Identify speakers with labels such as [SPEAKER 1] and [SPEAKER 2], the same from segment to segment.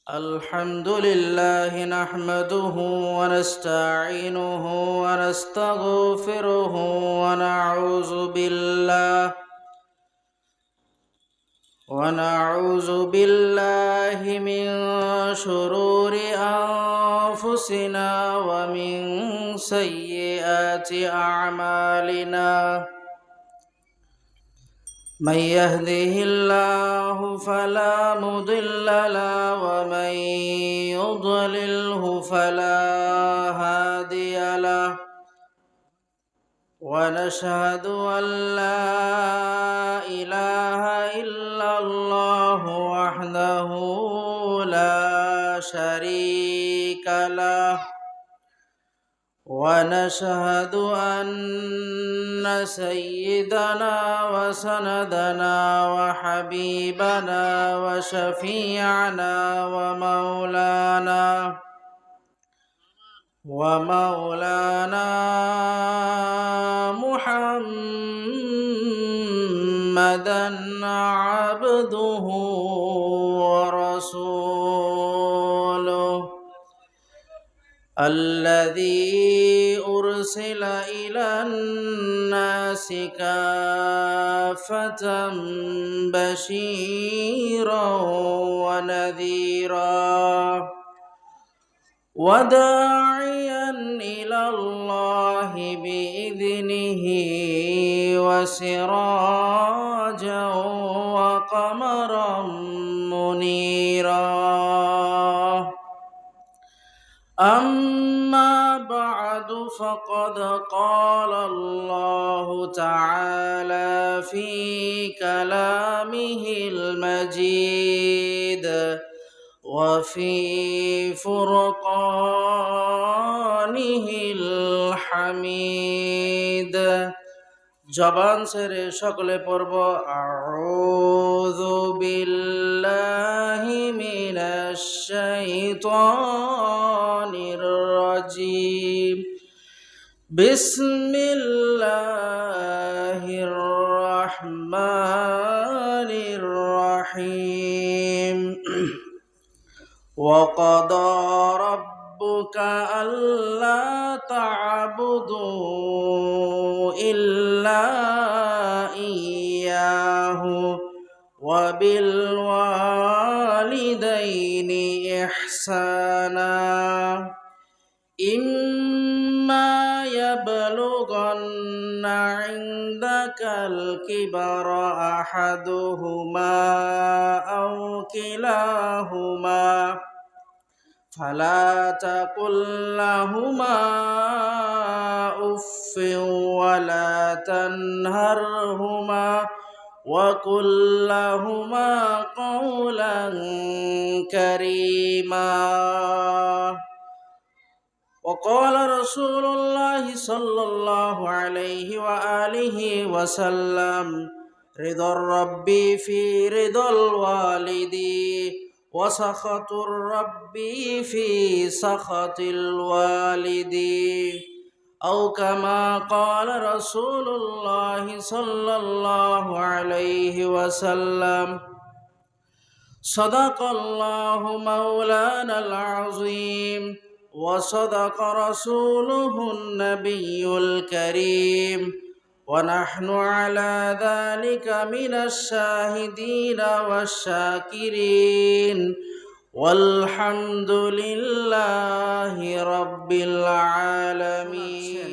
[SPEAKER 1] الحمد لله نحمده ونستعينه ونستغفره ونعوذ بالله من شرور أنفسنا ومن سيئات أعمالنا. من يهده الله فلا مضل له ومن يضلله فلا هادي له، ونشهد أن لا إله إلا الله وحده لا شريك له، ونشهد أن سيدنا وسندنا وحبيبنا وشفيعنا ومولانا محمدا عبده ورسوله الذي أرسل إلى الناس كافة بشيرا ونذيرا وداعيا إلى الله بإذنه وسراجا وقمرا منيرا. أما بعد فقد قال الله تعالى في كلامه المجيد وفي فرقانه الحميد। জবান ছেড়ে সকলে পড়ব আউযু বিল্লাহি মিনাশ শাইতানির রাজিম। বিসমিল্লাহির রাহমানির রাহিম। وقضى ربك ألا تعبدوا إلا إياه وبالوالدين إحسانا إما يبلغن عندك الكبر أحدهما أو كلاهما فلا تقل لهما أف ولا تنهرهما وقل لهما قولا كريما. وقال رسول الله صلى الله عليه وآله وسلم رضا الرب في رضا الوالد وسخط الرب في سخط الوالد أو كما قال رسول الله صلى الله عليه وسلم. صدق الله مولانا العظيم وصدق رسوله النبي الكريم ونحن على ذلك من الشاهدين والشاكرين والحمد لله رب العالمين.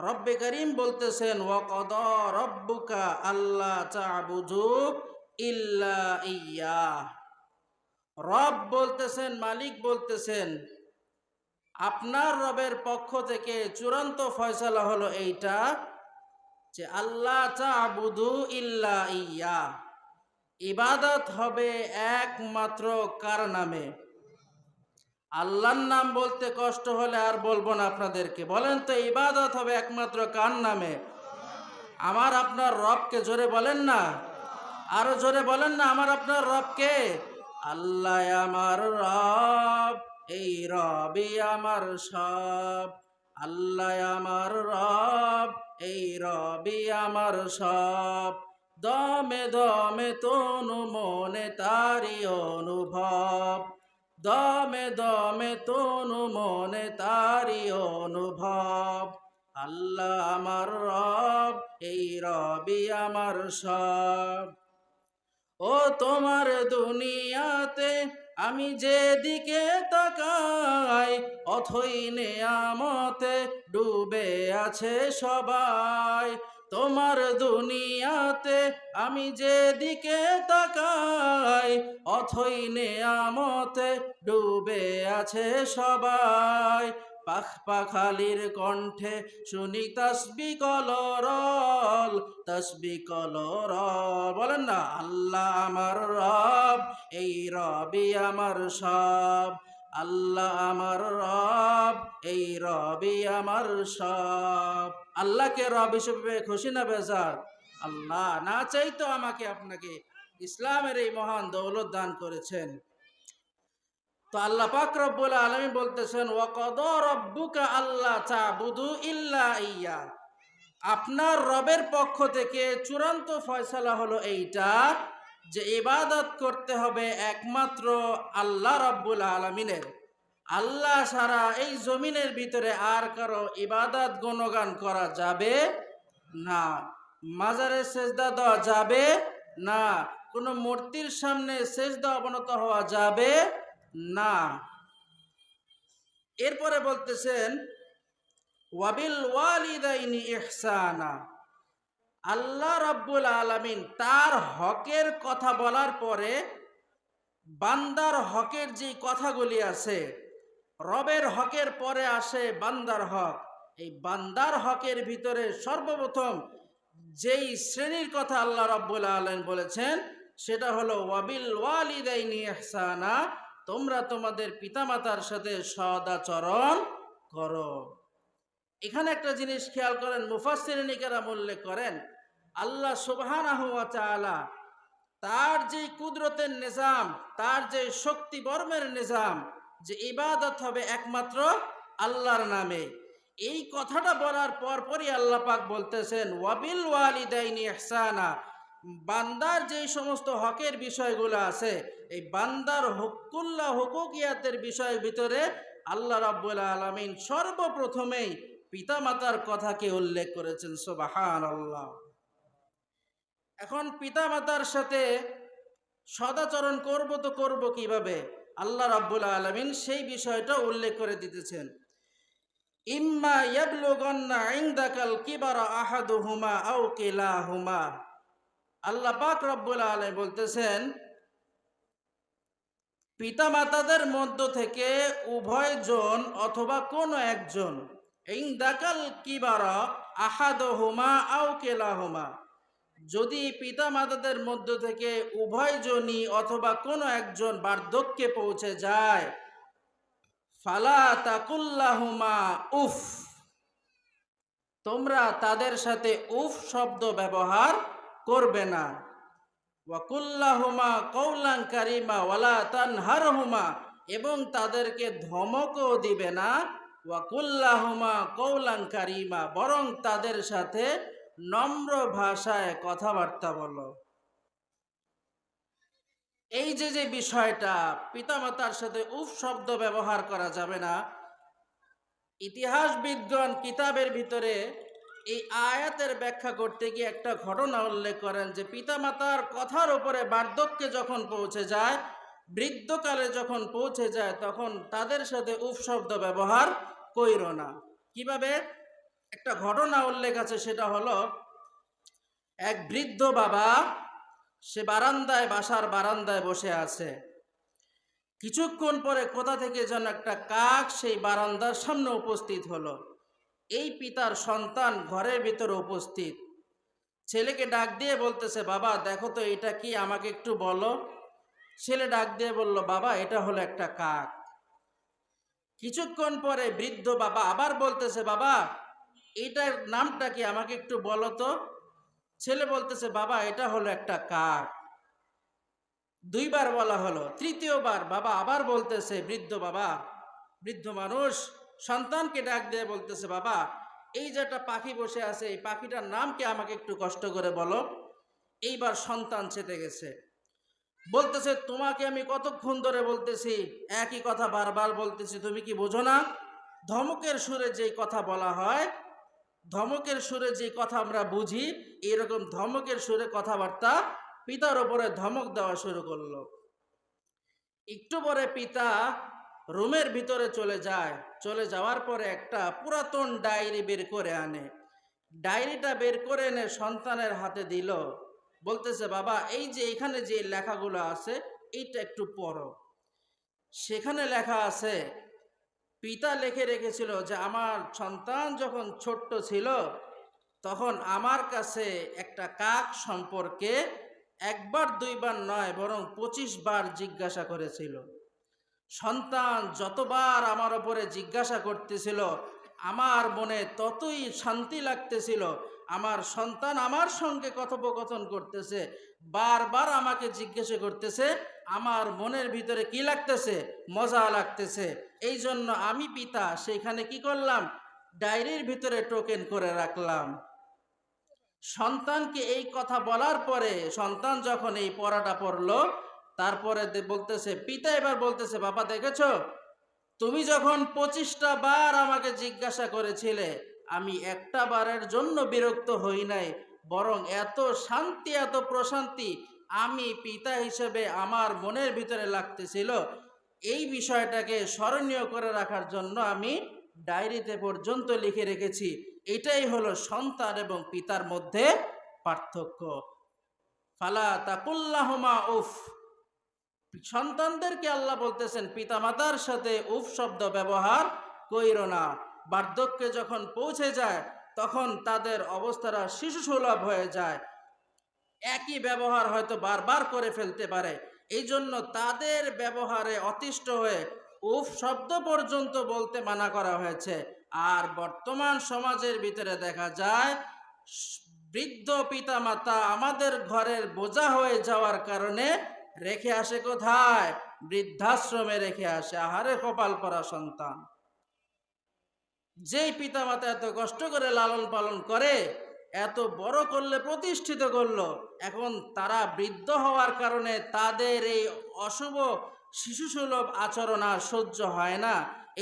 [SPEAKER 1] রব্বে করিম বলতেছেন ওয়াকাদা রব্বুকা আল্লা তা'বুদু ইল্লা ইয়্যাহ। রব বলতেছেন, মালিক বলতেছেন, আপনার রবের পক্ষ থেকে চূড়ান্ত ফয়সালা হলো এইটা যে আল্লাহ তা'বুদু ইল্লা ইয়্যাহ, ইবাদত হবে একমাত্র কার নামে? আল্লাহর নাম বলতে কষ্ট হলে আর বলবো না আপনাদেরকে। বলেন তো ইবাদত হবে একমাত্র কার নামে? আমার আপনার রবকে। জোরে বলেন না, আরো জোরে বলেন না, আমার আপনার রবকে। আল্লাহ আমার রব, এই রবই আমার সব। আল্লাহ আমার রব, এই রবি আমার সব। দমে দমে তনু মনে তারি অনুভব। দমে দমে তনু মনে তারি অনুভব। আল্লাহ আমার রব, এই রবি আমার সব। ও তোমার দুনিয়াতে আমি যেদিকে তাকাই, অথই নেয়ামতে ডুবে আছে সবাই। তোমার দুনিয়াতে আমি যেদিকে তাকাই, অথই নেয়ামতে ডুবে আছে সবাই। পাখ পাখালির কণ্ঠে শুনি তসবি কলরল, তসবি কলরল। বলেন না, আল্লাহ আমার রব, এই রবি আমার সব। আল্লাহ আমার রব, এই রবি আমার সব। আল্লাহকে রব হিসেবে খুশি না বেজার? আল্লাহ না চাইতো আমাকে আপনাকে ইসলামের এই মহান দৌলত দান করেছেন। তো আল্লাহ পাক রব্বুল আলামিন বলতেছেন, ওয়াকাদা রাব্বুকা আল্লা তা'বুদু ইল্লা ইয়্যা। আপনার রবের পক্ষ থেকে চূড়ান্ত ফয়সালা হলো এইটা যে ইবাদত করতে হবে একমাত্র আল্লাহ রাব্বুল আলামিনের। আল্লাহ ছাড়া এই জমিনের ভিতরে আর কারো ইবাদত গুণগান করা যাবে না। মাজারে সেজদা দেওয়া যাবে না। কোনো মূর্তির সামনে সেজদা অবনত হওয়া যাবে না। এরপরে বলতেছেন, ওয়াবিল ওয়ালিদাইনি ইহসানা। আল্লাহ রাব্বুল আলামিন তার হকের কথা বলার পরে বান্দার হকের যে কথাগুলি আছে, রবের হকের পরে আসে বান্দার হক। এই বান্দার হকের ভিতরে সর্বপ্রথম যেই শ্রেণীর কথা আল্লাহ রাব্বুল আলামিন বলেছেন সেটা হলো ওয়াবিল ওয়ালিদাইনি ইহসানা। তোমরা তোমাদের পিতামাতার সাথে সদাচরণ করো। এখানে একটা জিনিস খেয়াল করেন, মুফাসসিরিন কেরাম উল্লেখ করেন, আল্লাহ সুবহানাহু ওয়া তাআলা তার যে কুদরতের নিজাম, তার যে শক্তি বর্মের নিজাম, যে ইবাদত হবে একমাত্র আল্লাহর নামে, এই কথাটা বলার পরপরই আল্লাহ পাক বলতেছেন ওয়াবিল ওয়ালিদাইনি ইহসানা। বান্দার যে সমস্ত হকের বিষয়গুলো আছে, এই বান্দার হুকুল্লাহ হুকুকিয়াতের বিষয়ের ভিতরে আল্লাহ রাব্বুল আলামিন সর্বপ্রথমেই পিতামাতার কথাকে উল্লেখ করেছেন। সুবহানাল্লাহ। এখন পিতামাতার সাথে সদাচরণ করব তো করব কিভাবে? আল্লাহ রাব্বুল আলামিন সেই বিষয়টা উল্লেখ করে দিতেছেন। ইম্মা ইয়াবলুগান্না ইনদাকাল কিবারা আহাদুহুমা আও কিলাহুমা। আল্লাহ পাক রব্বুল আলামিন বলতেছেন, পিতামাতাদের মধ্য থেকে উভয়জন অথবা কোনো একজন, ইনদাকাল কিবারা আহাদুহুমা আও কিলাহুমা, যদি পিতামাতাদের মধ্য থেকে উভয়জনই অথবা কোনো একজন বার্ধক্যে পৌঁছে যায়, ফালা তাকুল্লাহুমা উফ, তোমরা তাদের সাথে উফ শব্দ ব্যবহার করবে না। ওয়াকুল্লাহুমা কওলান কারিমা ওয়ালা তানহারহুমা, এবং তাদেরকে ধমকও দিবে না। ওয়াকুল্লাহুমা কওলান কারিমা, বরং তাদের সাথে নম্র ভাষায় কথাবার্তা বলো। এই যে যে বিষয়টা, পিতামাতার সাথে উফ শব্দ ব্যবহার করা যাবে না, ইতিহাসবিদগণ কিতাবের ভিতরে এই আয়াতের ব্যাখ্যা করতে গিয়ে একটা ঘটনা উল্লেখ করেন যে পিতামাতার কথার উপরে বার্ধক্যে যখন পৌঁছে যায়, বৃদ্ধকালে যখন পৌঁছে যায়, তখন তাদের সাথে উফ শব্দ ব্যবহার কইরো না। কিভাবে? একটা ঘটনা উল্লেখ আছে, সেটা হলো এক বৃদ্ধ বাবা, সে বাসার বারান্দায় বসে আছে। কিছুক্ষণ পরে কোথা থেকে যেন একটা কাক সেই বারান্দার সামনে উপস্থিত হলো। এই পিতার সন্তান ঘরের ভিতরে উপস্থিত, ছেলেকে ডাক দিয়ে বলতেছে, বাবা দেখো তো এটা কি, আমাকে একটু বলো। ছেলে ডাক দিয়ে বলল, বাবা এটা হলো একটা কাক। কিছুক্ষণ পরে বৃদ্ধ বাবা আবার বলতেছে, বাবা এটার নামটা কি, আমাকে একটু বলো তো। ছেলে বলতেছে, বাবা এটা হলো একটা কাক। দুইবার বলা হলো, তৃতীয়বার বাবা আবার বলতেছে, বৃদ্ধ মানুষ সন্তানকে ডাক দিয়ে বলতেছে, বাবা এই যে একটা পাখি বসে আছে, এই পাখিটার নাম কি, আমাকে একটু কষ্ট করে বলো। এইবার সন্তান চেতে গেছে। বলতেছে, তোমাকে আমি কতক্ষণ ধরে বলতেছি, একই কথা বারবার বলতেছি, তুমি কি বোঝো না? ধমকের সুরে যে কথা বলা হয়, ধমকের সুরে যে কথা আমরা বুঝি, এরকম ধমকের সুরে কথাবার্তা পিতার ওপরে ধমক দেওয়া শুরু করলো। একটু পরে পিতা রুমের ভিতরে চলে যায়। চলে যাওয়ার পরে একটা পুরাতন ডায়েরি বের করে আনে। ডায়েরিটা বের করে এনে সন্তানের হাতে দিল। বলতেছে, বাবা, এই যে এখানে যে লেখাগুলো আছে, এইটা একটু পড়ো। সেখানে লেখা আছে, পিতা লিখে রেখেছিল যে আমার সন্তান যখন ছোট্ট ছিল তখন আমার কাছে একটা কাক সম্পর্কে একবার দুইবার নয়, বরং 25 বার জিজ্ঞাসা করেছিল। সন্তান যতবার আমার ওপরে জিজ্ঞাসা করতেছিল, আমার মনে ততই শান্তি লাগতেছিল। আমার সন্তান আমার সঙ্গে কথোপকথন করতেছে, বারবার আমাকে জিজ্ঞাসা করতেছে, আমার মনের ভিতরে কি লাগতেছে? মজা লাগতেছে। এই জন্য আমি পিতা সেখানে কি করলাম? ডায়েরির ভিতরে টোকেন করে রাখলাম। সন্তানকে এই কথা বলার পরে সন্তান যখন এই পড়াটা পড়লো, তারপরে বলতেছে, পিতা এবার বলতেছে, বাবা দেখেছো, তুমি যখন 25টা বার আমাকে জিজ্ঞাসা করেছিলে, আমি একটা বারের জন্য বিরক্ত হই নাই, বরং এত শান্তি, এত প্রশান্তি আমি পিতা হিসেবে আমার মনের ভিতরে লাগতেছিল। এই বিষয়টাকে স্মরণীয় করে রাখার জন্য আমি ডায়েরিতে পর্যন্ত লিখে রেখেছি। এটাই হলো সন্তান এবং পিতার মধ্যে পার্থক্য। ফালা তাকুল্লাহুমা উফ। সন্তানদেরকে আল্লাহ বলতেছেন, পিতামাতার সাথে উফ শব্দ ব্যবহার কইরো না। বার্ধক্যে যখন পৌঁছে যায় তখন তাদের অবস্থাটা শিশু সুলভ হয়ে যায়, একই ব্যবহার হয়তো বারবার করে ফেলতে পারে। এই জন্য তাদের ব্যবহারে অতিষ্ঠ হয়ে উফ শব্দ পর্যন্ত বলতে মানা করা হয়েছে। আর বর্তমান সমাজের ভিতরে দেখা যায় বৃদ্ধ পিতামাতা আমাদের ঘরের বোঝা হয়ে যাওয়ার কারণে রেখে আসে কোথায়? বৃদ্ধাশ্রমে রেখে আসে। আহারে কপাল পরা সন্তান! যেই পিতামাতা এত কষ্ট করে লালন পালন করে, এত বড় করলে, প্রতিষ্ঠিত করলো, এখন তারা বৃদ্ধ হওয়ার কারণে তাদের এই অশুভ শিশুসুলভ আচরণ আর সহ্য হয় না।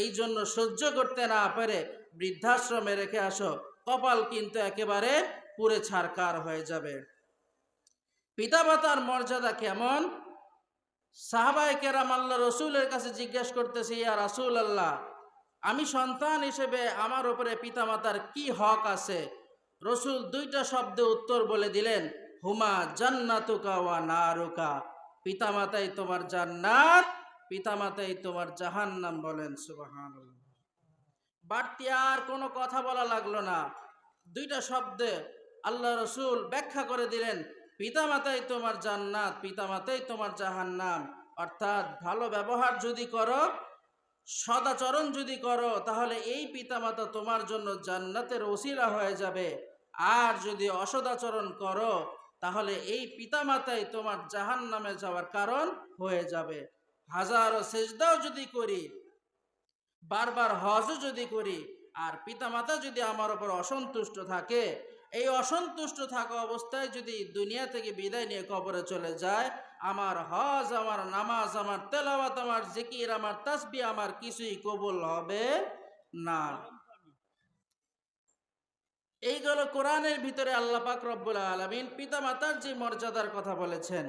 [SPEAKER 1] এই জন্য সহ্য করতে না পারে বৃদ্ধাশ্রমে রেখে আসো। কপাল কিন্তু একেবারে পুড়ে ছারকার হয়ে যাবে। পিতামাতার মর্যাদা কেমন? সাহাবায়ে কেরাম আল্লাহ রসুলের কাছে জিজ্ঞেস করতেছে, ইয়া রাসূল আল্লাহ, আমি সন্তান হিসেবে আমার উপরে পিতামাতার কি হক আছে? রসুল দুইটা শব্দে উত্তর বলে দিলেন, হুমা জান্নাতুকা ওয়া নারুকা। পিতামাতাই তোমার জান্নাত, পিতামাতাই তোমার জাহান্নাম। বলেন সুবহানাল্লাহ। বাড়তি আর কোনো কথা বলা লাগলো না। দুইটা শব্দে আল্লাহ রসুল ব্যাখ্যা করে দিলেন, পিতামাতাই তোমার জান্নাত, পিতামাতাই তোমার জাহান্নাম। অর্থাৎ ভালো ব্যবহার যদি করো, সদাচরণ যদি করো, তাহলে এই পিতামাতা তোমার জন্য জান্নাতের ওসিলা হয়ে যাবে। আর যদি অসদাচরণ করো, তাহলে এই পিতামাতাই তোমার জাহান্নামে যাওয়ার কারণ হয়ে যাবে। হাজারো সেজদাও যদি করি, বারবার হজও যদি করি, আর পিতামাতা যদি আমার ওপর অসন্তুষ্ট থাকে, এই অসন্তুষ্ট থাকা অবস্থায় যদি দুনিয়া থেকে বিদায় নিয়ে কবরে চলে যায়, আমার হজ, আমার নামাজ, আমার তেলাওয়াত, আমার জিকির, আমার তাসবিহ, আমার কিছুই কবুল হবে না। এইগুলো কোরআনের ভিতরে আল্লাহ পাক রব্বুল আলামিন পিতামাতার যে মর্যাদার কথা বলেছেন।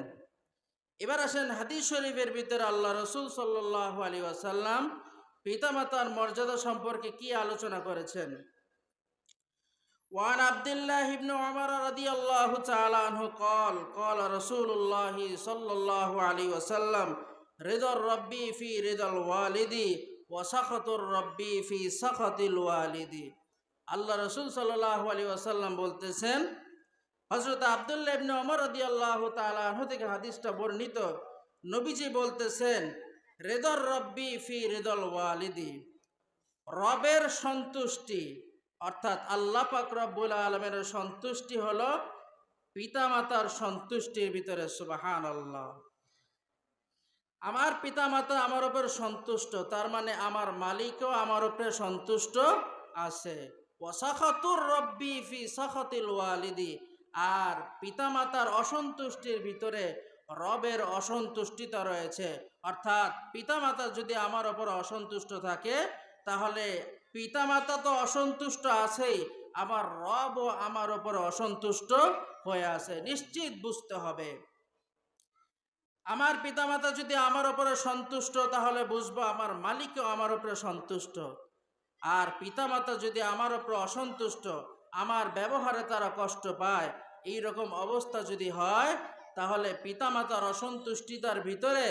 [SPEAKER 1] এবার আসেন হাদিস শরীফের ভিতরে আল্লাহ রসুল সাল্লাল্লাহু আলাইহি ওয়াসাল্লাম পিতামাতার মর্যাদা সম্পর্কে কি আলোচনা করেছেন। ওয়ান আব্দুল্লাহ ইবনে উমর রাদিয়াল্লাহু তাআলা আনহু قال قال رسول الله صلى الله عليه وسلم رضا الرب في رضا الوالد وسخط الرب في سخط الوالد। আল্লাহ রসুল সাল্লাল্লাহু আলাইহি ওয়াসাল্লাম বলতেছেন, হযরত আব্দুল্লাহ ইবনে উমর রাদিয়াল্লাহু তাআলা আনহু থেকে হাদিসটা বর্ণিত, নবীজি বলতেছেন, রিদার রব্বি ফি রিদাল ওয়ালিদি, রবের সন্তুষ্টি অর্থাৎ আল্লাহ পাক রব্বুল আলামিনের সন্তুষ্টি হলো পিতামাতার সন্তুষ্টির ভিতরে। সুবহানাল্লাহ। আমার পিতামাতা আমার উপর সন্তুষ্ট, তার মানে আমার মালিকও আমার উপরে সন্তুষ্ট আছে। ওয়াসাখাতুর রব্বি ফি সাখাতিল ওয়ালিদি, আর পিতামাতার অসন্তুষ্টির ভিতরে রবের অসন্তুষ্টিতা রয়েছে। অর্থাৎ পিতামাতা যদি আমার ওপর অসন্তুষ্ট থাকে, তাহলে পিতামাতা তো অসন্তুষ্ট আছেই, আমার রবও আমার ওপর অসন্তুষ্ট হয়ে আছে। নিশ্চিত বুঝতে হবে, আমার পিতামাতা যদি আমার ওপরে সন্তুষ্ট, তাহলে বুঝবো আমার মালিকও আমার ওপরে সন্তুষ্ট। আর পিতামাতা যদি আমার ওপর অসন্তুষ্ট, আমার ব্যবহারে তারা কষ্ট পায়, এই রকম অবস্থা যদি হয়, তাহলে পিতামাতার অসন্তুষ্টিতার ভিতরে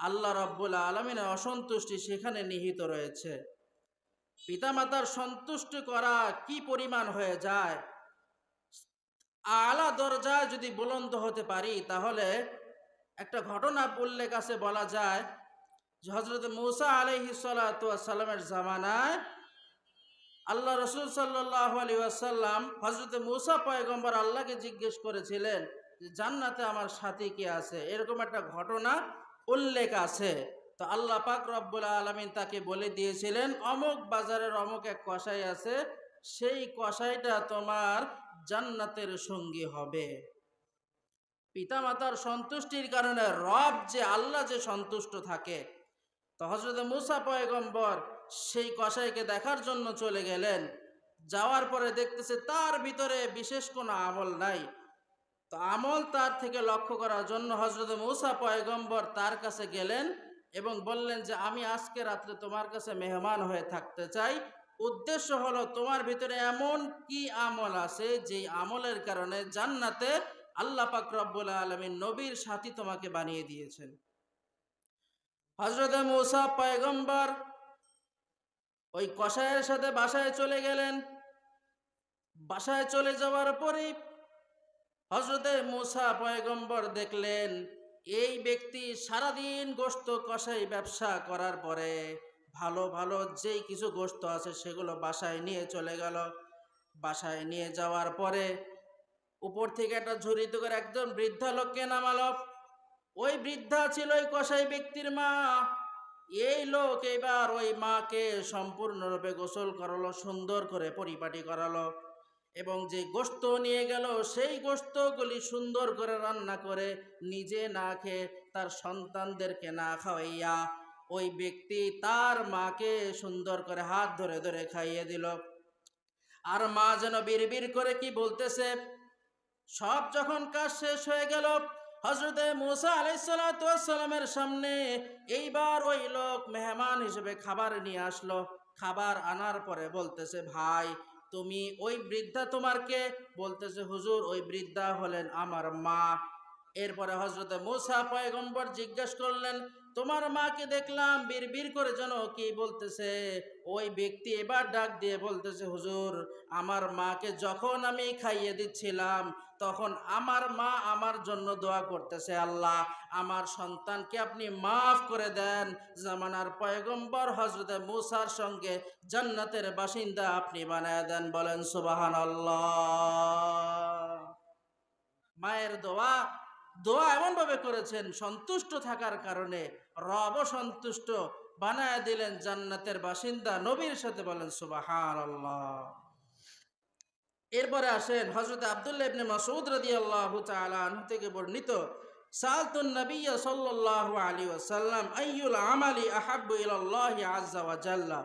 [SPEAKER 1] আল্লাহ রাব্বুল আলামিনের অসন্তুষ্টি সেখানে নিহিত রয়েছে। পিতামাতার সন্তুষ্ট করা কি পরিমাণ হয়ে যায়, আলা দরজায় যদি বুলন্দ হতে পারি, তাহলে একটা ঘটনা উল্লেখ আছে, বলা যায় যে হযরত মূসা আলাইহিস সালাতু ওয়াস সালামের জামানায় আল্লাহ রসুল সাল্লাল্লাহু আলাইহি ওয়াসাল্লাম হযরত মূসা পয়গম্বর আল্লাহকে জিজ্ঞেস করেছিলেন যে জান্নাতে আমার সাথী কে আছে, এরকম একটা ঘটনা উল্লেখ আছে। তো আল্লাহ পাক রব্বুল আলামিন তাকে বলে দিয়েছিলেন, অমুক বাজারের অমুক এক কসাই আছে, সেই কসাইটা তোমার জান্নাতের সঙ্গী হবে। পিতামাতার সন্তুষ্টির কারণে রব যে আল্লাহ যে সন্তুষ্ট থাকে। তো হযরত মূসা পয়গম্বর সেই কসাইকে দেখার জন্য চলে গেলেন। যাওয়ার পরে দেখতেছে তার ভিতরে বিশেষ কোনো আমল নাই। তো আমল তার থেকে লক্ষ্য করার জন্য হযরত মূসা পয়গম্বর তার কাছে গেলেন এবং বললেন যে আমি আজকে রাত্রে তোমার কাছে মেহমান হয়ে থাকতে চাই। উদ্দেশ্য হলো তোমার ভিতরে এমন কি আমল আছে যেই আমলের কারণে জান্নাতে আল্লাহ পাক রব্বুল আলামিন নবীর সাথী তোমাকে বানিয়ে দিয়েছেন। হযরত মূসা পয়গম্বর ওই কসাইয়ের সাথে বাসায় চলে গেলেন। বাসায় চলে যাওয়ার পরে হযরত মূসা পয়গম্বর দেখলেন এই ব্যক্তি সারাদিন গোশত কসাই ব্যবসা করার পরে ভালো ভালো যেই কিছু গোশত আছে সেগুলো বাসায় নিয়ে চলে গেল। বাসায় নিয়ে যাওয়ার পরে উপর থেকে একটা ঝুড়িতে করে একজন বৃদ্ধা লোককে নামালো। ওই বৃদ্ধা ছিল ওই কসাই ব্যক্তির মা। এই লোক এবার ওই মাকে সম্পূর্ণরূপে গোসল করালো, সুন্দর করে পরিপাটি করালো এবং যে গোশত নিয়ে গেল সেই গোশতগুলি সুন্দর করে রান্না করে নিজে না খেয়ে তার সন্তানদেরকে না খাওয়াইয়া ওই ব্যক্তি তার মাকে সুন্দর করে হাত ধরে ধরে খাইয়ে দিল। আর মা যেন বিড়বিড় করে কি বলতেছে। সব যখন কাজ শেষ হয়ে গেল, হযরত মূসা আলাইহিস সালাতু ওয়াস সালামের সামনে এইবার ওই লোক মেহমান হিসেবে খাবার নিয়ে আসলো। খাবার আনার পরে বলতেছে, ভাই তুমি ওই বৃদ্ধা তোমার কে? বলতেছে, হুজুর ওই বৃদ্ধা হলেন আমার মা। এরপরে হযরত মূসা পয়গম্বর জিজ্ঞেস করলেন, তোমার মাকে দেখলাম বিড়বিড় করে যেন কি বলতেছে। ওই ব্যক্তি এবার ডাক দিয়ে বলতেছে, হুজুর আমার মাকে যখন আমি খাইয়ে দিচ্ছিলাম তখন আমার মা আমার জন্য দোয়া করতেছে, আল্লাহ আমার সন্তানকে আপনি মাফ করে দেন, জামানার পয়গম্বর হযরত মূসার সঙ্গে জান্নাতের বাসিন্দা আপনি বানায় দেন। বলেন সুবহানাল্লাহ। মায়ের দোয়া দোয়া এমন ভাবে করেছেন, সন্তুষ্ট থাকার কারণে রব সন্তুষ্ট বানায় দিলেন জান্নাতের বাসিন্দা নবীর সাথে। বলেন সুবহানাল্লাহ। এরপরে আসেন হযরত আব্দুল্লাহ ইবনে মাসউদ রাদিয়াল্লাহু তাআলা আনহু থেকে বর্ণিত, সালতুন নবিয়্য সাল্লাল্লাহু আলাইহি ওয়াসাল্লাম আইয়ুল আমালি আহাব্বু ইলাল্লাহি আযজা ওয়া জাল্লা।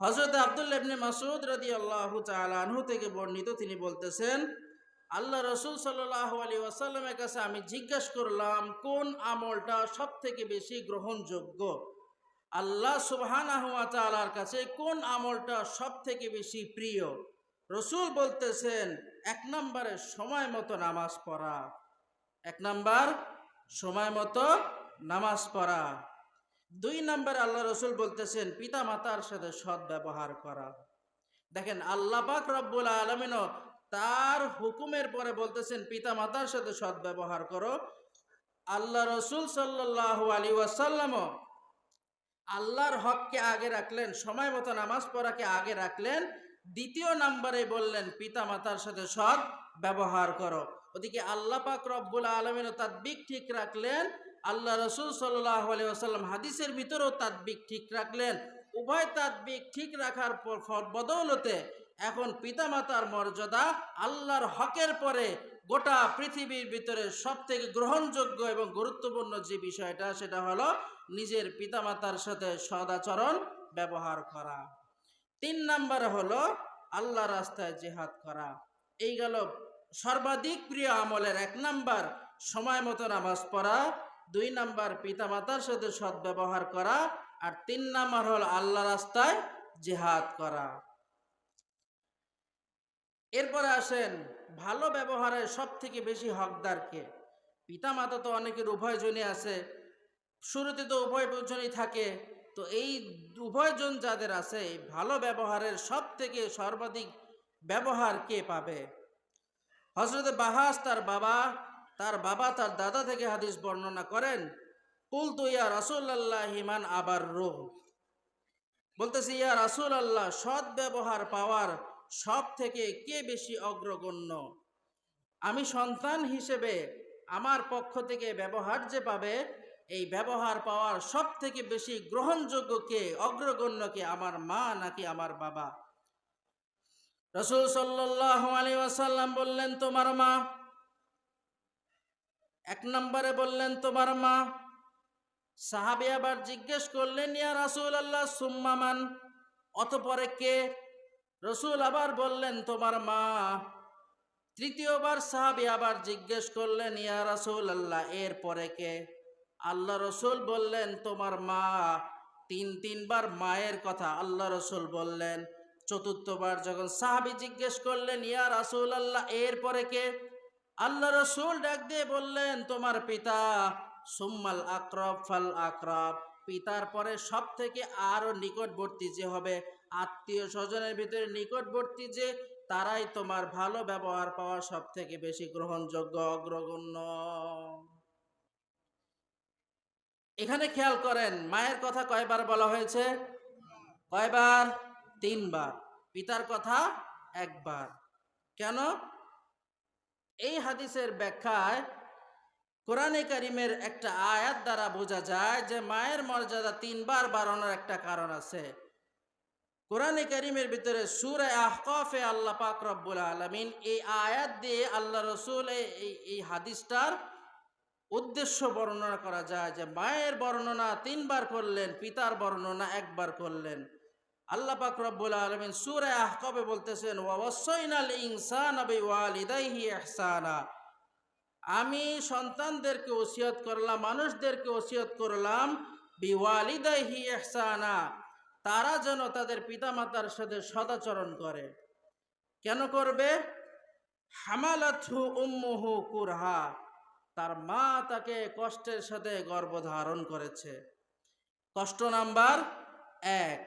[SPEAKER 1] হযরত আব্দুল্লাহ ইবনে মাসউদ রাদিয়াল্লাহু তাআলা আনহু থেকে বর্ণিত, তিনি বলতেছেন আল্লাহ রসুল সাল্লাল্লাহু আলাইহি ওয়াসাল্লামের কাছে আমি জিজ্ঞাসা করলাম কোন আমলটা সব থেকে বেশি গ্রহণযোগ্য, আল্লাহ সুবহানাহু ওয়া তাআলার কাছে কোন আমলটা সব থেকে বেশি প্রিয়। রসুল বলতেছেন এক নম্বরে সময় মতো নামাজ পড়া। এক নম্বর সময় মতো নামাজ পড়া। দুই নম্বরে আল্লাহ রসুল বলতেছেন পিতা মাতার সাথে সৎ ব্যবহার করা। দেখেন আল্লাহ পাক রব্বুল আলামিনও তার হুকুমের পরে বলতেছেন পিতা মাতার সাথে সৎ ব্যবহার করো। আল্লাহ রসুল সাল্লাল্লাহু আলাইহি ওয়াসাল্লামও আল্লাহর হককে আগে রাখলেন, সময় মতো নামাজ পড়াকে আগে রাখলেন, দ্বিতীয় নম্বরে বললেন পিতা মাতার সাথে সৎ ব্যবহার করো। ওদিকে আল্লাহ পাক রব্বুল আলামিনও তাদবিক ঠিক রাখলেন, আল্লাহ রসুল সাল্লাল্লাহু আলাইহি ওয়াসাল্লাম হাদিসের ভিতরেও তাদবিক ঠিক রাখলেন। উভয় তাদবিক ঠিক রাখার বদৌলতে এখন পিতামাতার মর্যাদা আল্লাহর হকের পরে গোটা পৃথিবীর ভিতরে সব থেকে গ্রহণযোগ্য এবং গুরুত্বপূর্ণ যে বিষয়টা, সেটা হলো নিজের পিতামাতার সাথে সদাচরণ ব্যবহার করা। 3 নাম্বার হলো আল্লাহ রাস্তায় জিহাদ করা। এই গেল সর্বাধিক প্রিয় আমলের 1 নাম্বার সময় মতো নামাজ পড়া, 2 নাম্বার পিতামাতার সাথে সদ্ব্যবহার করা, আর 3 নাম্বার হলো আল্লাহ রাস্তায় জিহাদ করা। এরপরে আসেন ভালো ব্যবহারের সব থেকে বেশি হকদার কে? পিতামাতা তো অনেকের উভয়জনই আছে, শুরুতে তো উভয়জনই থাকে। তো এই উভয়জন যাদের আছে, ভালো ব্যবহারের সব থেকে সর্বাধিক ব্যবহার কে পাবে? হযরত বাহাস তার বাবা তার দাদা থেকে হাদিস বর্ণনা করেন, কুলতু ইয়া রাসূলুল্লাহ মান আবাররু, বলতেছি ইয়া রাসূলুল্লাহ, সৎ ব্যবহার পাওয়ার সব থেকে কে বেশি অগ্রগণ্য? আমি সন্তান হিসেবে আমার পক্ষ থেকে ব্যবহার যে পাবে, এই ব্যবহার পাওয়ার সব থেকে বেশি গ্রহণযোগ্য কে, অগ্রগণ্য কে, আমার মা নাকি আমার বাবা? রাসূল সাল্লাল্লাহু আলাইহি ওয়াসাল্লাম বললেন তোমার মা। 1 নম্বরে বললেন তোমার মা। সাহাবী আবার জিজ্ঞেস করলেন ইয়া রাসূলুল্লাহ সুম্মা মান, অতঃপরে কে? রাসূল আবার বললেন তোমার মা। তৃতীয়বার সাহাবী আবার জিজ্ঞেস করলেন ইয়া রাসূলুল্লাহ এরপরে কে? আল্লাহ রাসূল বললেন তোমার মা। 3বার মায়ের কথা আল্লাহ রাসূল বললেন। চতুর্থবার যখন সাহাবী জিজ্ঞেস করলেন ইয়া রাসূলুল্লাহ এরপরে কে? আল্লাহ রাসূল ডাক দিয়ে বললেন তোমার পিতা। সুম্মাল আকরাব ফাল আকরাব, পিতার পরে সব থেকে আরো নিকটবর্তী যে হবে, আত্মীয় স্বজনের ভিতরে নিকটবর্তী যে, তারাই তোমার ভালো ব্যবহার পাওয়া সব থেকে বেশি গ্রহণযোগ্য, অগ্রগণ্য। এখানে খেয়াল করেন মায়ের কথা কয়বার বলা হয়েছে? কয়বার? 3 বার। পিতার কথা 1 বার। কেন? এই হাদিসের ব্যাখ্যায় কোরআনে কারিমের একটা আয়াত দ্বারা বোঝা যায় যে মায়ের মর্যাদা 3 বার বাড়ানোর একটা কারণ আছে। কোরআনে কারিমের ভিতরে সূরা আহকাফে আল্লাহ পাক রব্বুল আলামিন এই আয়াত দিয়ে আল্লাহ রাসূল এই হাদিসটার উদ্দেশ্য বর্ণনা করা যায় যে মায়ের বর্ণনা 3 বার করলেন, পিতার বর্ণনা 1 বার করলেন। আল্লাহ পাক রব্বুল আলামিন সূরা আহকাফে বলতেছেন ওয়া ওয়াসাইনাল ইনসানা বিওয়ালিদাইহি ইহসানা, আমি সন্তানদেরকে ওসিয়ত করলাম, মানুষদেরকে ওসিয়ত করলাম বিওয়ালিদাইহি ইহসানা, তারা যেন তাদের পিতামাতার সাথে সদাচরণ করে। কেন করবে? হামালাতহু উম্মুহু কুরহা, তার মা তাকে কষ্টের সাথে গর্ভধারণ করেছে। কষ্ট নাম্বার 1।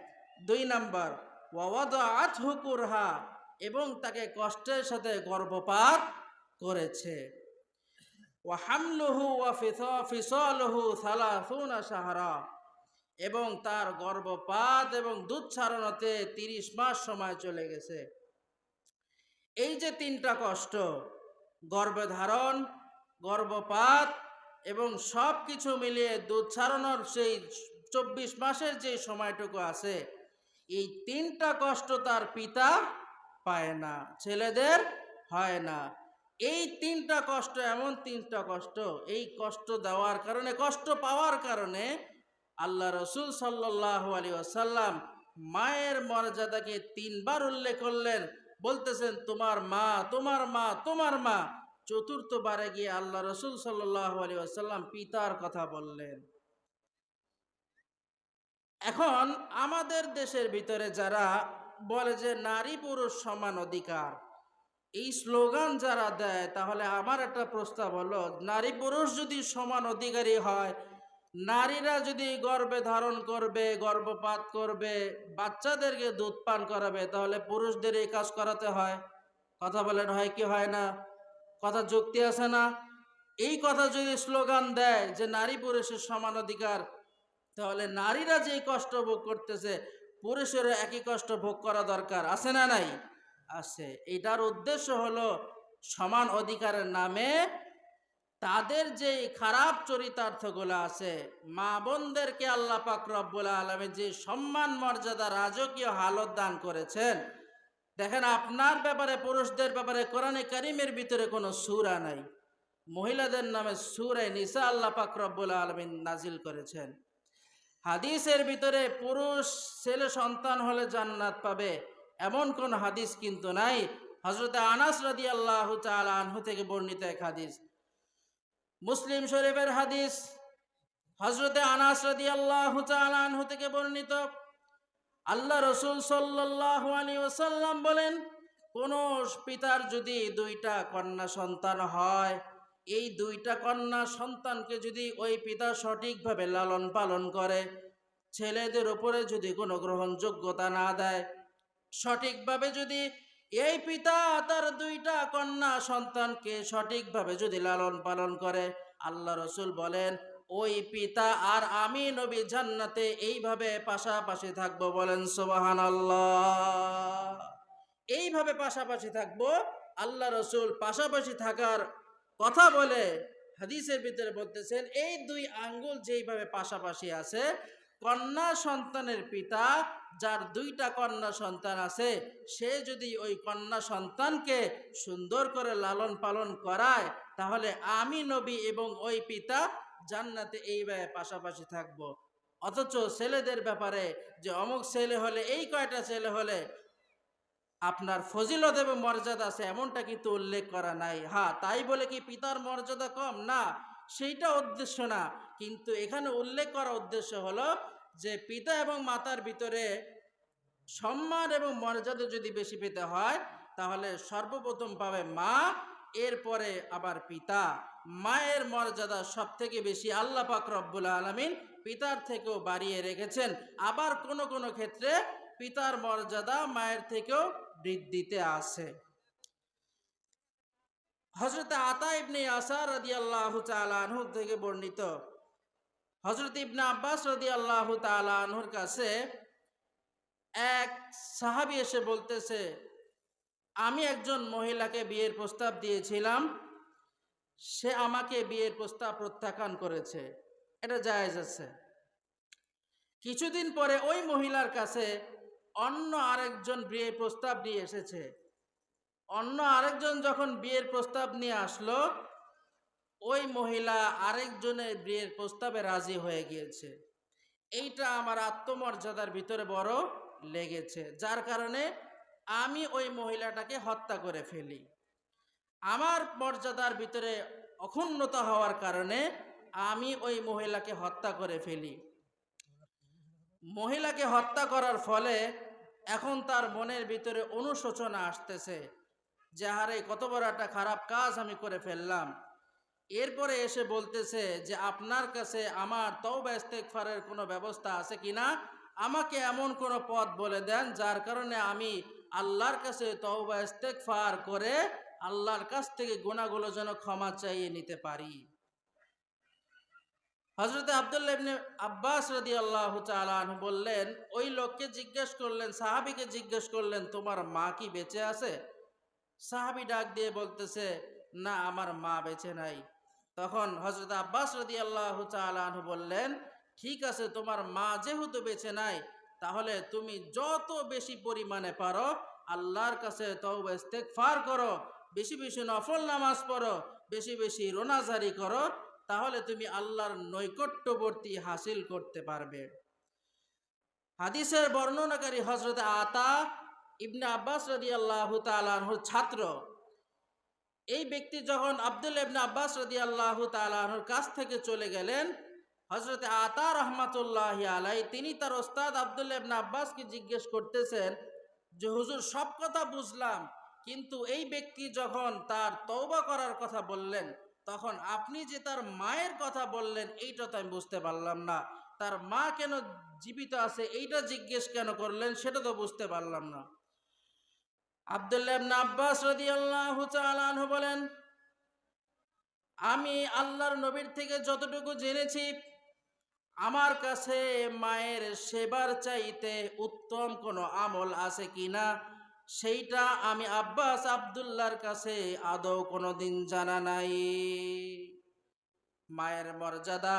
[SPEAKER 1] 2 নাম্বার ওয়াওয়াদাআতহু কুরহা, এবং তাকে কষ্টের সাথে গর্ভপাত করেছে। ওয়া হামলুহু ওয়া ফিসালুহু 30 শাহরা, এবং তার গর্ভপাত এবং দুধ ছাড়ানোতে 30 মাস সময় চলে গেছে। এই যে 3টা কষ্ট, গর্ভধারণ, গর্ভপাত এবং সব কিছু মিলিয়ে দুধ ছাড়ানোর সেই 24 মাসের যে সময়টুকু আছে, এই 3টা কষ্ট তার পিতা পায় না, ছেলেদের হয় না। এই 3টা কষ্ট এমন 3টা কষ্ট, এই কষ্ট দেওয়ার কারণে, কষ্ট পাওয়ার কারণে আল্লাহ রাসূল সাল্লাল্লাহু আলাইহি ওয়াসাল্লাম মায়ের মর্যাদাকে 3 বার উল্লেখ করলেন, বলতেছেন তোমার মা, তোমার মা, তোমার মা। চতুর্থবারে গিয়ে আল্লাহ রাসূল সাল্লাল্লাহু আলাইহি ওয়াসাল্লাম পিতার কথা বললেন। এখন আমাদের দেশের ভিতরে যারা বলে যে নারী পুরুষ সমান অধিকার, এই স্লোগান যারা দেয়, তাহলে আমার একটা প্রস্তাব হলো, নারী পুরুষ যদি সমান অধিকারী হয়, নারীরা যদি গর্ভে ধারণ করবে, গর্ভপাত করবে, বাচ্চাদেরকে দুধ পান করাবে, তাহলে পুরুষদের এই কাজ করাতে হয়? কথা বলেন, হয় কি হয় না? কথা যুক্তি আছে না? এই কথা যদি স্লোগান দেয় যে নারী পুরুষের সমান অধিকার, তাহলে নারীরা যেই কষ্ট ভোগ করতেছে, পুরুষেরও একই কষ্ট ভোগ করা দরকার আছে না নাই? আছে। এটার উদ্দেশ্য হলো সমান অধিকারের নামে তাদের যে খারাপ চরিতার্থগুলো আছে, মা বোনদেরকে আল্লাহ পাক রব্বুল আলামিন যে সম্মান মর্যাদা রাজকীয় হালত দান করেছেন, দেখেন, আপনার ব্যাপারে, পুরুষদের ব্যাপারে কোরআনে কারিমের ভিতরে কোনো সূরা নাই। মহিলাদের নামে সূরা নিসা আল্লাহ পাক রব্বুল আলামিন নাজিল করেছেন। হাদিসের ভিতরে পুরুষ ছেলে সন্তান হলে জান্নাত পাবে এমন কোন হাদিস কিন্তু নাই। হযরত আনাস রাদিয়াল্লাহু তাআলা আনহু থেকে বর্ণিত এক হাদিস, মুসলিম শরীফের হাদিস। হযরত আনাস রাদিয়াল্লাহু তাআলা আনহু থেকে বর্ণিত, আল্লাহ রাসূল সাল্লাল্লাহু আলাইহি ওয়াসাল্লাম বলেন, কোন পিতার যদি দুইটা কন্যা সন্তান হয়, এই দুইটা কন্যা সন্তানকে যদি ওই পিতা সঠিকভাবে লালন পালন করে, ছেলেদের উপরে যদি কোনো গ্রহণযোগ্যতা না দেয়, সঠিকভাবে যদি এই পিতা তার দুইটা কন্যা সন্তানকে সঠিকভাবে যদি লালন পালন করে, আল্লাহ রাসূল বলেন ওই পিতা আর আমি নবী জান্নাতে এইভাবে পাশাপাশি থাকবো। বলেন সুবহানাল্লাহ। এইভাবে পাশাপাশি থাকবো। আল্লাহ রাসূল পাশাপাশি থাকার কথা বলে হাদিসের ভিতরে বলতেছেন, এই দুই আঙ্গুল যেইভাবে পাশাপাশি আছে, কন্যা সন্তানের পিতা যার দুইটা কন্যা সন্তান আছে, সে যদি ওই কন্যা সন্তানকে সুন্দর করে লালন পালন করায়, তাহলে আমি নবী এবং ওই পিতা জান্নাতে এইভাবে পাশাপাশি থাকবো। অথচ ছেলেদের ব্যাপারে যে অমুক ছেলে হলে, এই কয়টা ছেলে হলে আপনার ফজিলত এবং মর্যাদা আছে, এমনটা কিন্তু উল্লেখ করা নাই। হ্যাঁ, তাই বলে কি পিতার মর্যাদা কম? না, সেইটা উদ্দেশ্য না। কিন্তু এখানে উল্লেখ করা উদ্দেশ্য হলো যে পিতা এবং মাতার ভিতরে সম্মান এবং মর্যাদা যদি বেশি পেতে হয়, তাহলে সর্বপ্রথম পাবে মা, এরপরে আবার পিতা। মায়ের মর্যাদা সব থেকে বেশি আল্লাহ পাক রব্বুল আলামিন পিতার থেকেও বাড়িয়ে রেখেছেন। আবার কোনো কোনো ক্ষেত্রে পিতার মর্যাদা মায়ের থেকেও বৃদ্ধিতে আছে। হযরত আতা ইবনে ইয়াসার রাদিয়াল্লাহু তাআলা আনহু থেকে বর্ণিত, হযরত ইবনে আব্বাস রাদিয়াল্লাহু তাআলা আনহুর কাছে এক সাহাবী এসে বলতেছে, আমি একজন মহিলাকে বিয়ের প্রস্তাব দিয়েছিলাম, সে আমাকে বিয়ের প্রস্তাব প্রত্যাখ্যান করেছে, এটা জায়েজ আছে। কিছুদিন পরে ওই মহিলার কাছে অন্য আরেকজন বিয়ের প্রস্তাব নিয়ে এসেছে। অন্য আরেকজন যখন বিয়ের প্রস্তাব নিয়ে আসলো, ওই মহিলা আরেকজনের বিয়ের প্রস্তাবে রাজি হয়ে গিয়েছে। এইটা আমার আত্মমর্যাদার ভিতরে বড় লেগেছে, যার কারণে আমি ওই মহিলাটাকে হত্যা করে ফেলি। আমার মর্যাদার ভিতরে অক্ষুণ্ণতা হওয়ার কারণে আমি ওই মহিলাকে হত্যা করে ফেলি। মহিলাকে হত্যা করার ফলে এখন তার মনের ভিতরে অনুশোচনা আসতেছে যে হারে কত বড় একটা খারাপ কাজ আমি করে ফেললাম। এরপরে এসে বলতেছে যে আপনার কাছে আমার তওবা ইস্তেগফারের কোনো ব্যবস্থা আছে কিনা, আমাকে এমন কোনো পথ বলে দেন যার কারণে আমি আল্লাহর কাছে তওবা ইস্তেগফার করে আল্লাহর কাছ থেকে গুনাহগুলো যেন ক্ষমা চাইয়ে নিতে পারি। হযরত আব্দুল্লাহ ইবনে আব্বাস রাদিয়াল্লাহু তাআলা আনহু বললেন, ওই লোককে জিজ্ঞেস করলেন, সাহাবীকে জিজ্ঞেস করলেন, তোমার মা কি বেঁচে আছে? সাহাবী ডাক দিয়ে বলতেছে, না, আমার মা বেঁচে নাই। তখন হযরত আব্বাস রাদিয়াল্লাহু তাআলা আনহু বললেন, ঠিক আছে, তোমার মা যেহেতু বেঁচে নাই, তাহলে তুমি যত বেশি পরিমাণে পারো আল্লাহর কাছে তওবা ইস্তেগফার করো, বেশি বেশি নফল নামাজ পড়ো, বেশি বেশি রোনাজারি করো, তাহলে তুমি আল্লাহর নৈকট্যবর্তী হাসিল করতে পারবে। হাদিসের বর্ণনাকারী হযরত আতা ইবনে আব্বাস রাদিয়াল্লাহু তাআলা আনহুর ছাত্র। এই ব্যক্তি যখন আব্দুল্লাহ ইবনে আব্বাস রাদিয়াল্লাহু তাআলা আনহুর কাছ থেকে চলে গেলেন, হযরত আতা রাহমাতুল্লাহি আলাইহি তিনি তার ওস্তাদ আব্দুল্লাহ ইবনে আব্বাসকে জিজ্ঞেস করতেছেন যে, হুজুর, সব কথা বুঝলাম, কিন্তু এই ব্যক্তি যখন তার তওবা করার কথা বললেন, তখন আপনি যে তার মায়ের কথা বললেন, এইটা তো আমি বুঝতে পারলাম না। তার মা কেন জীবিত আছে এইটা জিজ্ঞেস কেন করলেন, সেটা তো বুঝতে পারলাম না। আব্দুল্লাহ ইবনে আব্বাস রাদিয়াল্লাহু তাআলা আনহু বলেন, আমি আল্লাহর নবীর থেকে যতটুকু জেনেছি, আমার কাছে মায়ের সেবার চাইতে উত্তম কোনো আমল আছে কিনা, সেইটা আমি আব্বাস আব্দুল্লাহর কাছে আদৌ কোনোদিন জানা নাই। মায়ের মর্যাদা,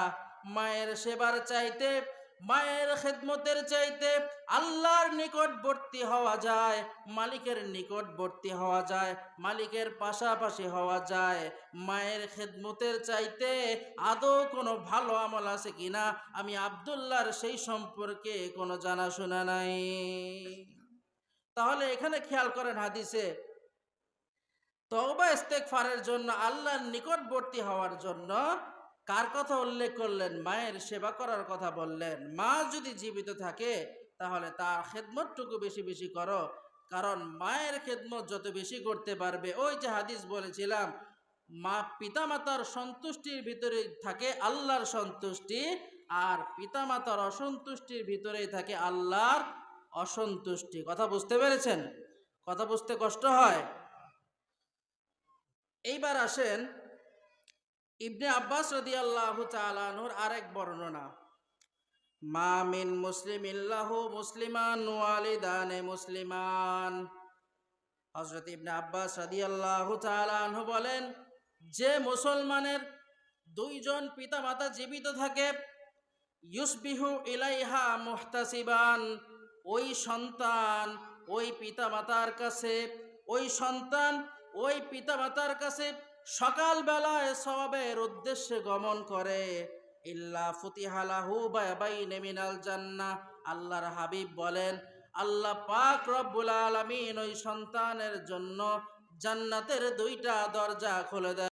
[SPEAKER 1] মায়ের সেবার চাইতে মায়ের খেদমতের চাইতে আল্লাহর নিকটবর্তী হওয়া যায়, মালিকের নিকটবর্তী হওয়া যায়, মালিকের পাশাপাশি হওয়া যায়। মায়ের খেদমতের চাইতে আদৌ কোনো ভালো আমল আছে কিনা আমি আব্দুল্লাহর সেই সম্পর্কে কোনো জানাশোনা নাই। তাহলে এখানে খেয়াল করেন, হাদিসে তওবা ইস্তেগফারের জন্য, আল্লাহর নিকটবর্তী হওয়ার জন্য কার কথা উল্লেখ করলেন? মায়ের সেবা করার কথা বললেন। মা যদি জীবিত থাকে তাহলে তার খেদমতটুকু বেশি বেশি করো, কারণ মায়ের খেদমত যত বেশি করতে পারবে, ওই যে হাদিস বলেছিলাম, মা পিতামাতার সন্তুষ্টির ভিতরে থাকে আল্লাহর সন্তুষ্টি, আর পিতামাতার অসন্তুষ্টির ভিতরেই থাকে আল্লাহর অসন্তুষ্টি। কথা বুঝতে পেরেছেন? কথা বুঝতে কষ্ট হয়? এইবার আসেন ইবনে আব্বাস রাদিয়াল্লাহু তাআলা আনহুর আরেক বর্ণনা, মা মিন মুসলিমিল্লাহু মুসলিমান ওয়ালিদানে মুসলিমান। হযরত ইবনে আব্বাস রাদিয়াল্লাহু তাআলা আনহু বলেন, যে মুসলমানের দুইজন পিতামাতা জীবিত থাকে, ইউসবিহু ইলাইহা মুহতাসিবান, ওই সন্তান ওই পিতামাতার কাছে, ওই সন্তান ওই পিতামাতার কাছে সকালবেলায় সওয়াবের উদ্দেশ্যে গমন করে, ইল্লা ফুতিহা লাহু বাবাইনে মিনাল জান্নাহ। আল্লাহর হাবিব বলেন, আল্লাহ পাক রব্বুল আলামিন ওই সন্তানের জন্য জান্নাতের দুইটা দরজা খুলে দেন।